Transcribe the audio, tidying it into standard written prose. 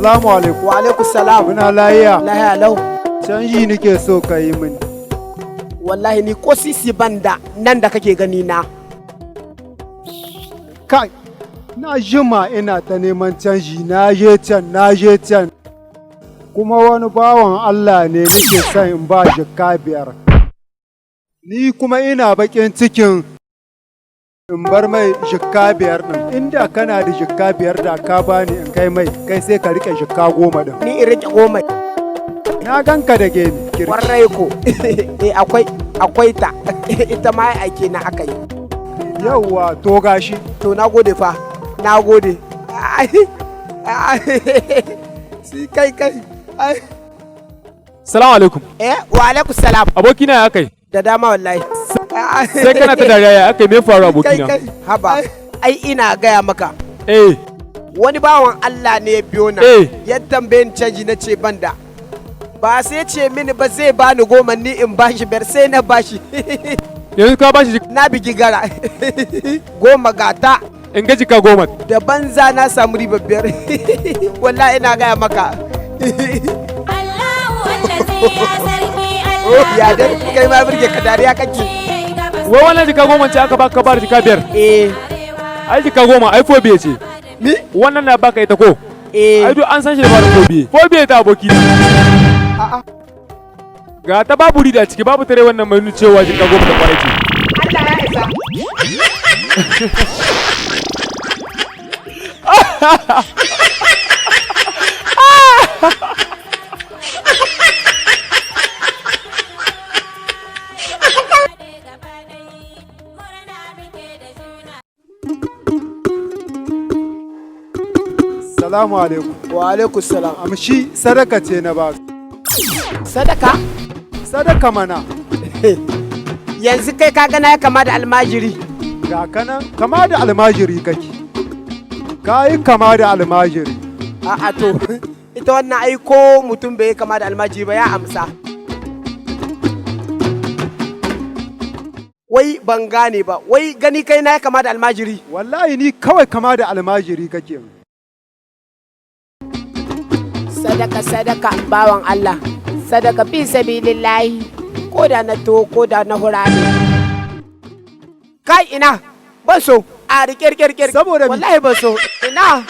Salamu alaikum. Wa alaikum salam. Muna lahiya. Lahiya lau. Canji nake so ka yi mini. Wallahi ni ko sisi banda nan da kake gani na. Kai, na jima ina ta neman canji, na je can. Kuma wani bawan Allah ne nake son in ba jikka 5. Ni kuma ina bakin cikin in bar mai jikka 5 ɗin. Inda kana da jikka 5 da ka bani in kai mai, kai sai ka rike jikka 10 ɗin. Ni in rike 10. Na ganka da gemi. Kwarai ko. Akwai ta. Ita ma aike na aka yi. Yawwa, to gashi. To na gode fa. Na gode. Si kai. Salamu alaikum. Wa alaikum salam. Abokina ya kai. Da dama wallahi. Sai kana ta dariya ya aka me faru abokina? Kai. Haba. Ai ina gaya maka. Wani bawan Allah ne ya biyo na. Ya tambaye ni canji na ce banda. Ba sai ce mini ba zai bani 10 ni in bashi 5 sai na bashi. Yanzu ka bashi na bigi gara. 10 gata. In gaji ka 10. Da banza na samu riba 5. Wallahi ina gaya maka. Ya dai kai ma birge ka dariya kake. Wai wannan jika 10 ce aka baka bar jika 5? Ai jika 10 ai fobiye ce. Ni? Wannan na baka ita ko? Ai duk an san shi da ba fobiye. Fobiye ta abokina. Ga ta babu rida ciki babu tare wannan mai nuna cewa jika 10 da kwarai ce. Allah ya isa. Salamu alaikum. Wa alaikum salam. Amshi sadaka ce na ba. Sadaka? Sadaka mana. Yanzu kai ka gana ya kama da almajiri. Ga kanan kama da almajiri kake. Ka yi kama da almajiri. A'a to, ita wannan ai ko mutum bai kama da almajiri ba ya amsa. Wai ban gane ba, wai gani kai na ya kama da almajiri. Wallahi ni kawai kama da almajiri kake. Sadaka bawan Allah. Sadaka fi sabilillahi. Ko da na to ko da na hurani. Kai ina ban so a rike. Saboda wallahi ban so ina